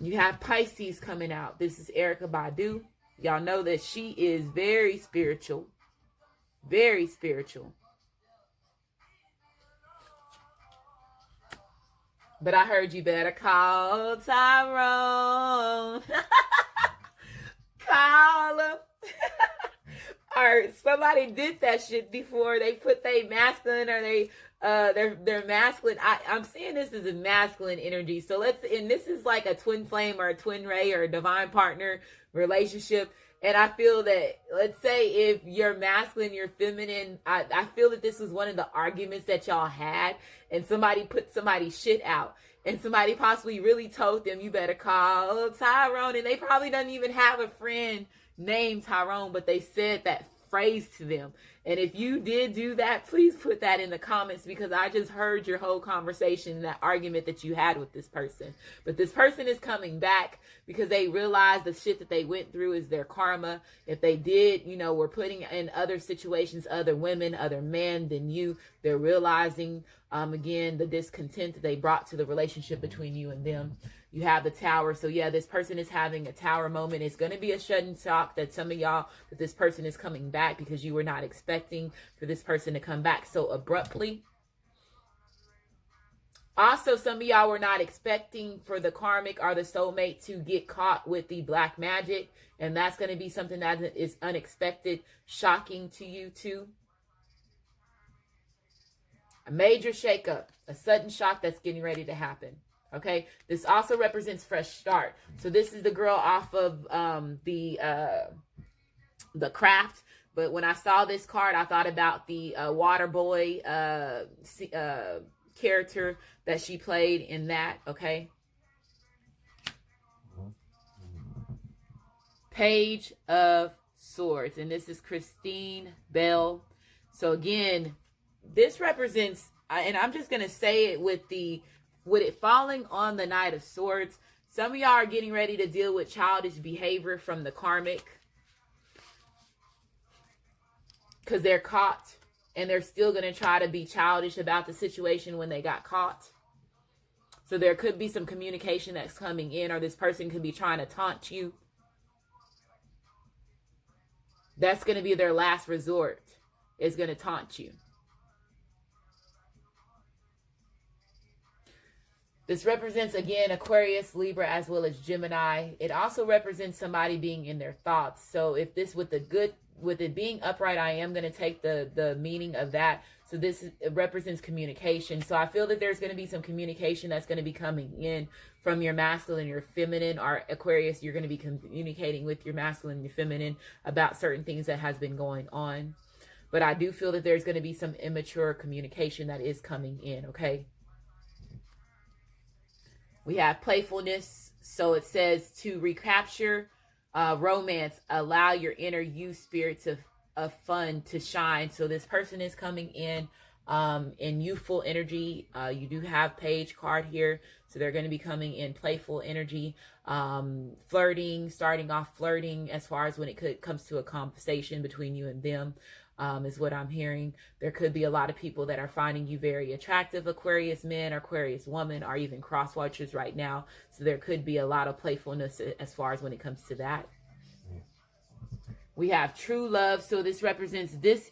You have Pisces coming out. This is Erykah Badu. Y'all know that she is very spiritual. Very spiritual. But I heard you better call Tyrone. Call him. Or somebody did that shit before. They put their masculine or their masculine. I'm seeing this as a masculine energy. So and this is like a twin flame or a twin ray or a divine partner relationship. And I feel that, let's say if you're masculine, you're feminine, I feel that this was one of the arguments that y'all had, and somebody put somebody's shit out, and somebody possibly really told them, you better call Tyrone, and they probably don't even have a friend named Tyrone, but they said that phrase to them. And if you did do that, please put that in the comments, because I just heard your whole conversation and that argument that you had with this person. But this person is coming back because they realize the shit that they went through is their karma. If they did, were putting in other situations, other women, other men than you, they're realizing, again, the discontent that they brought to the relationship between you and them. You have the Tower. So yeah, this person is having a Tower moment. It's going to be a sudden shock that some of y'all, that this person is coming back, because you were not expecting for this person to come back so abruptly. Also, some of y'all were not expecting for the karmic or the soulmate to get caught with the black magic. And that's going to be something that is unexpected, shocking to you too. A major shakeup, a sudden shock that's getting ready to happen. Okay, this also represents fresh start. So this is the girl off of the Craft. But when I saw this card, I thought about the Water Boy character that she played in that. Okay. Page of Swords. And this is Christine Bell. So again, this represents, and I'm just going to say it with it falling on the Knight of Swords. Some of y'all are getting ready to deal with childish behavior from the Karmic. Because they're caught. And they're still going to try to be childish about the situation when they got caught. So there could be some communication that's coming in, or this person could be trying to taunt you. That's going to be their last resort, is going to taunt you. This represents, again, Aquarius, Libra, as well as Gemini. It also represents somebody being in their thoughts. So if this, with it being upright, I am going to take the meaning of that. So it represents communication. So I feel that there's going to be some communication that's going to be coming in from your masculine and your feminine. Or Aquarius, you're going to be communicating with your masculine and your feminine about certain things that has been going on. But I do feel that there's going to be some immature communication that is coming in, okay? We have playfulness. So it says to recapture romance, allow your inner you spirits of fun to shine. So this person is coming in youthful energy. You do have page card here. So they're going to be coming in playful energy, flirting, starting off flirting as far as when it comes to a conversation between you and them. Is what I'm hearing. There could be a lot of people that are finding you very attractive, Aquarius men, Aquarius women, or even cross watchers right now. So there could be a lot of playfulness as far as when it comes to that. We have true love. So this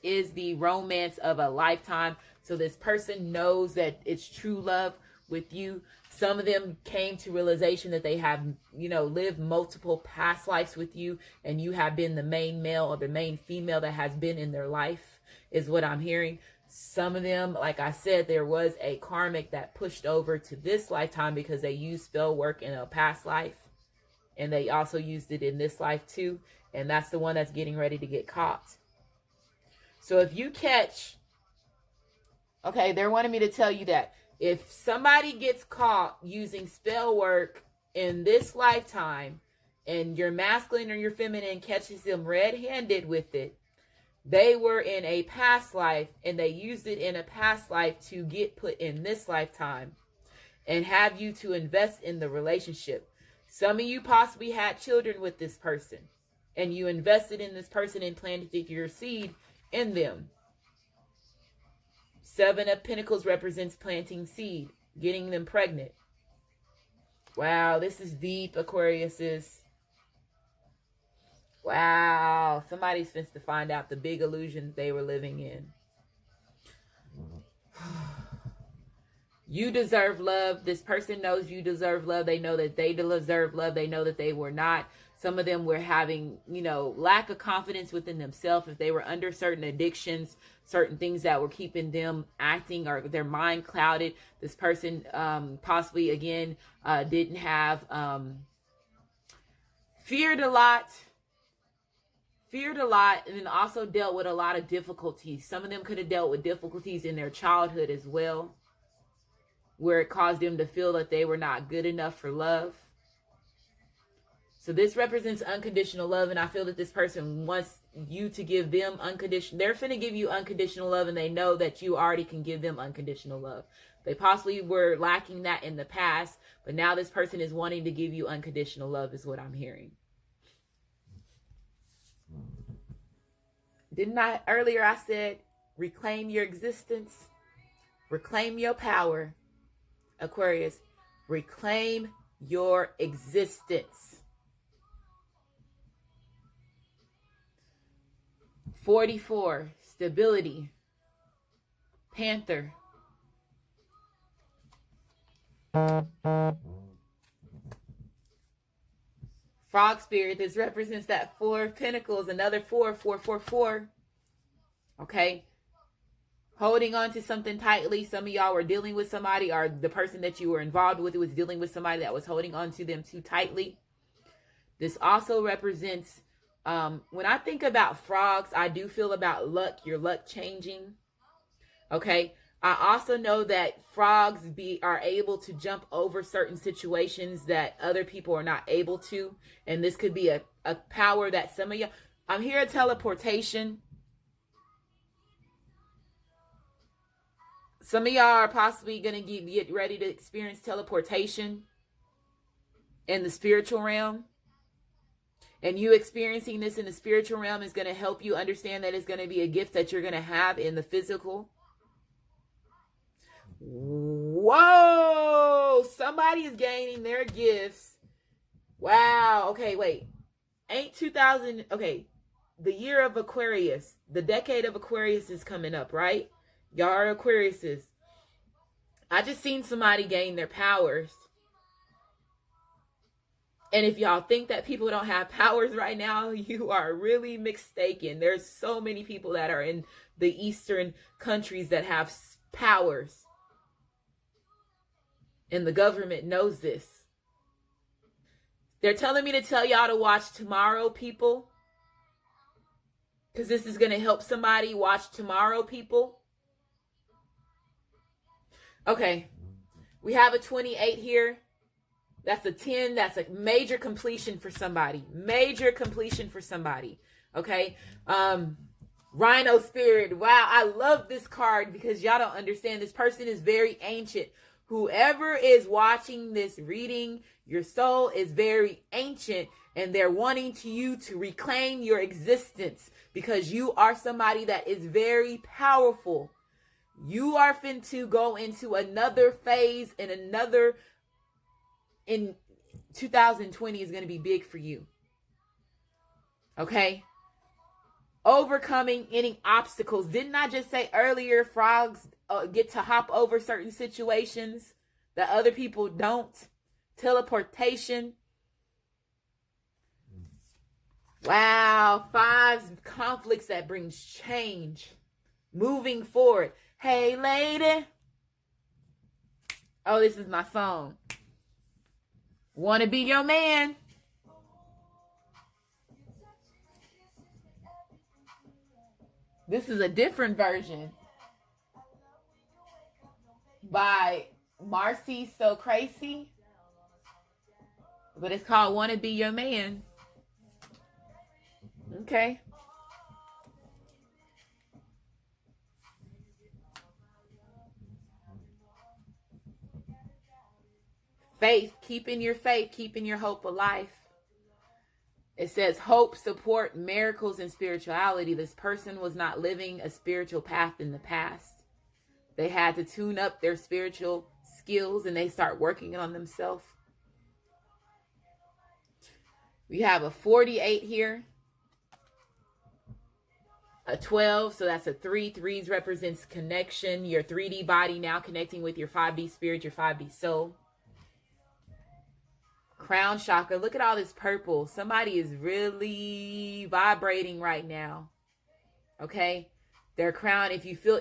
is the romance of a lifetime. So this person knows that it's true love with you. Some of them came to realization that they have, lived multiple past lives with you, and you have been the main male or the main female that has been in their life, is what I'm hearing. Some of them, like I said, there was a karmic that pushed over to this lifetime because they used spell work in a past life, and they also used it in this life too, and that's the one that's getting ready to get caught. So if you catch, okay, they're wanting me to tell you that if somebody gets caught using spell work in this lifetime and your masculine or your feminine catches them red-handed with it, they were in a past life and they used it in a past life to get put in this lifetime and have you to invest in the relationship. Some of you possibly had children with this person and you invested in this person and planted your seed in them. 7 of Pentacles represents planting seed, getting them pregnant. Wow, this is deep, Aquariuses. Wow, somebody's supposed to find out the big illusions they were living in. You deserve love. This person knows you deserve love. They know that they deserve love. They know that they were not. Some of them were having, lack of confidence within themselves. If they were under certain addictions, certain things that were keeping them acting or their mind clouded. This person possibly, again, didn't have, feared a lot, and then also dealt with a lot of difficulties. Some of them could have dealt with difficulties in their childhood as well, where it caused them to feel that they were not good enough for love. So this represents unconditional love, and I feel that this person wants you to give them unconditional. They're finna give you unconditional love, and they know that you already can give them unconditional love. They possibly were lacking that in the past, but now this person is wanting to give you unconditional love, is what I'm hearing. Didn't I earlier I said reclaim your existence, reclaim your power, Aquarius, reclaim your existence. 44, stability, Panther. Frog spirit, this represents that 4 of Pentacles, another 4, 4, 4, 4. Okay. Holding on to something tightly. Some of y'all were dealing with somebody, or the person that you were involved with was dealing with somebody that was holding on to them too tightly. This also represents, when I think about frogs, I do feel about luck, your luck changing. Okay. I also know that frogs are able to jump over certain situations that other people are not able to. And this could be a power that some of y'all, I'm here at teleportation. Some of y'all are possibly going to get ready to experience teleportation in the spiritual realm. And you experiencing this in the spiritual realm is going to help you understand that it's going to be a gift that you're going to have in the physical. Whoa! Somebody is gaining their gifts. Wow. Okay, wait. Ain't 2000... Okay. The year of Aquarius. The decade of Aquarius is coming up, right? Y'all are Aquariuses. I just seen somebody gain their powers. And if y'all think that people don't have powers right now, you are really mistaken. There's so many people that are in the Eastern countries that have powers. And the government knows this. They're telling me to tell y'all to watch tomorrow, people. Because this is going to help somebody watch tomorrow, people. Okay. We have a 28 here. That's a 10. That's a major completion for somebody. Major completion for somebody. Okay. Rhino Spirit. Wow. I love this card because y'all don't understand. This person is very ancient. Whoever is watching this reading, your soul is very ancient and they're wanting you to reclaim your existence because you are somebody that is very powerful. You are fin to go into another phase and another in 2020 is going to be big for you. Okay? Overcoming any obstacles. Didn't I just say earlier frogs get to hop over certain situations that other people don't? Teleportation. Wow. 5 conflicts that brings change. Moving forward. Hey, lady. Oh, this is my phone. Want to be your man? This is a different version by Marcy So Crazy, but it's called Want to Be Your Man. Okay. Faith, keeping your faith, keeping your hope alive. It says hope, support, miracles, and spirituality. This person was not living a spiritual path in the past. They had to tune up their spiritual skills and they start working on themselves. We have a 48 here. A 12, so that's a 3. 3s represents connection. Your 3D body now connecting with your 5D spirit, your 5D soul. Crown chakra. Look at all this purple. Somebody is really vibrating right now. Okay? Their crown, if you feel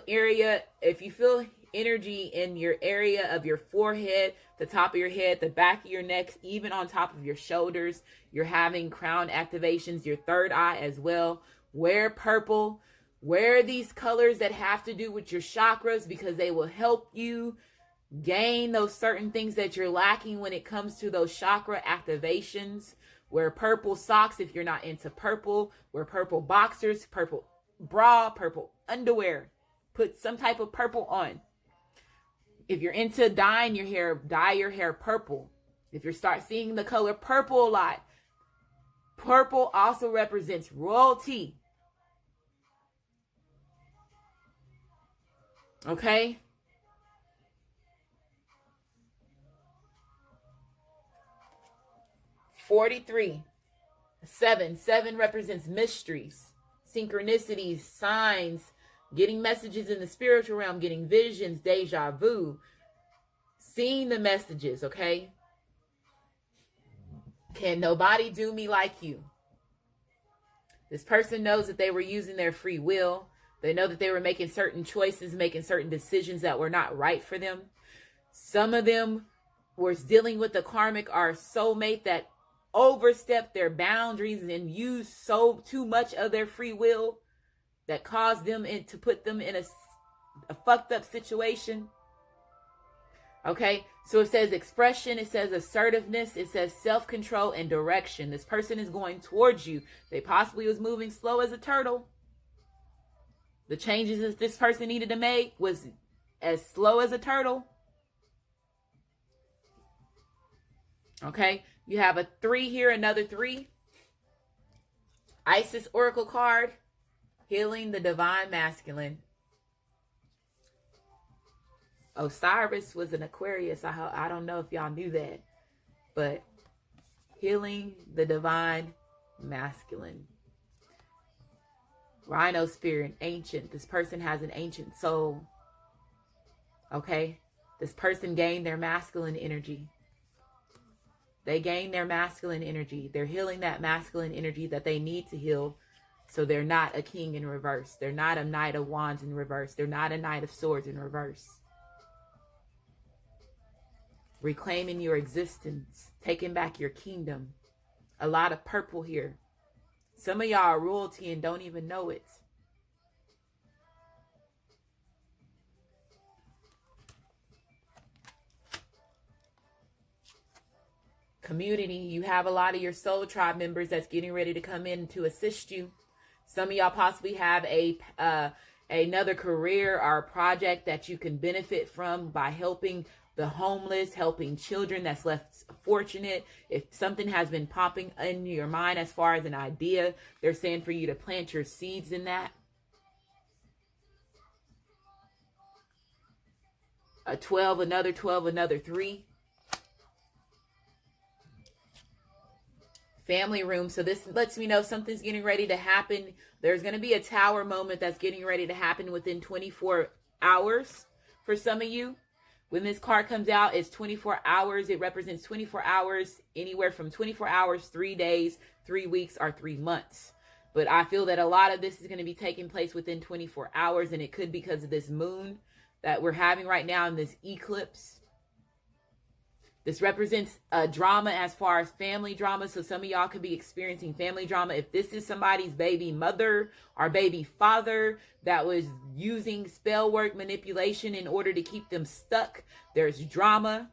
energy in your area of your forehead, the top of your head, the back of your neck, even on top of your shoulders, you're having crown activations, your third eye as well. Wear purple. Wear these colors that have to do with your chakras because they will help you gain those certain things that you're lacking when it comes to those chakra activations. Wear purple socks if you're not into purple. Wear purple boxers, purple bra, purple underwear. Put some type of purple on. If you're into dyeing your hair, dye your hair purple. If you start seeing the color purple a lot, purple also represents royalty. Okay? $43. 7. 7 represents mysteries, synchronicities, signs, getting messages in the spiritual realm, getting visions, deja vu, seeing the messages, okay? Can nobody do me like you? This person knows that they were using their free will. They know that they were making certain choices, making certain decisions that were not right for them. Some of them were dealing with the karmic or soulmate that overstepped their boundaries and used too much of their free will that caused them to put them in a fucked up situation. Okay, so it says expression, it says assertiveness, it says self-control and direction. This person is going towards you. They possibly was moving slow as a turtle. The changes that this person needed to make was as slow as a turtle. Okay, you have a 3 here, another 3. Isis Oracle card, healing the divine masculine. Osiris was an Aquarius. I don't know if y'all knew that, but healing the divine masculine. Rhino spirit, ancient. This person has an ancient soul. Okay, this person gained their masculine energy. They gain their masculine energy. They're healing that masculine energy that they need to heal. So they're not a king in reverse. They're not a knight of wands in reverse. They're not a knight of swords in reverse. Reclaiming your existence. Taking back your kingdom. A lot of purple here. Some of y'all are royalty and don't even know it. Community, you have a lot of your soul tribe members that's getting ready to come in to assist you. Some of y'all possibly have another career or project that you can benefit from by helping the homeless, helping children that's less fortunate. If something has been popping in your mind as far as an idea, they're saying for you to plant your seeds in that. A 12, another 12, another 3. Family room. So this lets me know something's getting ready to happen. There's going to be a tower moment that's getting ready to happen within 24 hours for some of you. When this card comes out, it's 24 hours. It represents 24 hours, anywhere from 24 hours, 3 days, 3 weeks, or 3 months. But I feel that a lot of this is going to be taking place within 24 hours, and it could be because of this moon that we're having right now in this eclipse. This represents a drama as far as family drama. So some of y'all could be experiencing family drama. If this is somebody's baby mother or baby father that was using spell work manipulation in order to keep them stuck, there's drama.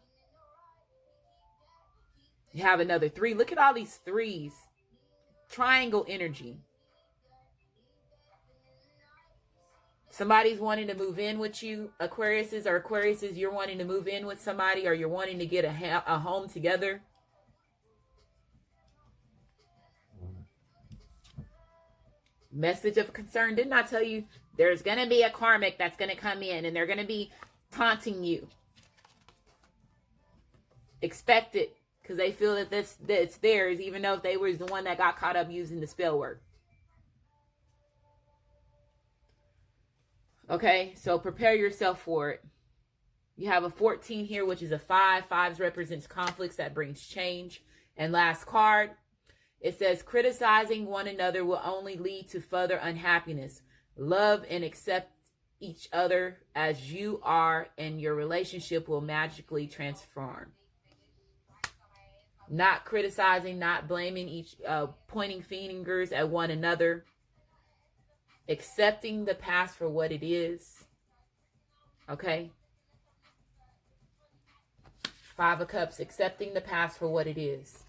You have another 3. Look at all these 3s. Triangle energy. Somebody's wanting to move in with you, Aquariuses, or Aquariuses, you're wanting to move in with somebody, or you're wanting to get a home together. Message of concern. Didn't I tell you there's going to be a karmic that's going to come in and they're going to be taunting you? Expect it, because they feel that it's theirs, even though if they were the one that got caught up using the spell work. Okay, so prepare yourself for it. You have a 14 here, which is a 5. 5 represents conflicts that brings change. And last card, it says, criticizing one another will only lead to further unhappiness. Love and accept each other as you are, and your relationship will magically transform. Not criticizing, not blaming pointing fingers at one another. Accepting the past for what it is. Okay. 5 of Cups. Accepting the past for what it is.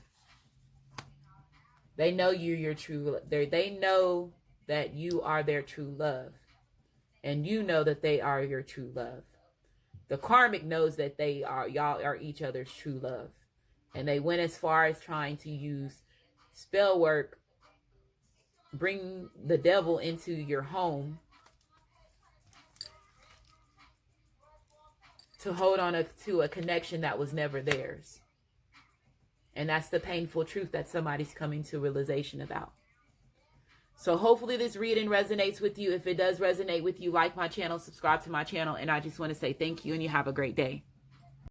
They know you're your true. They know that you are their true love. And you know that they are your true love. The karmic knows that y'all are each other's true love. And they went as far as trying to use spell work, bring the devil into your home to hold on to a connection that was never theirs. And that's the painful truth that somebody's coming to realization about. So hopefully this reading resonates with you. If it does resonate with you, like my channel, subscribe to my channel, and I just want to say thank you, and you have a great day.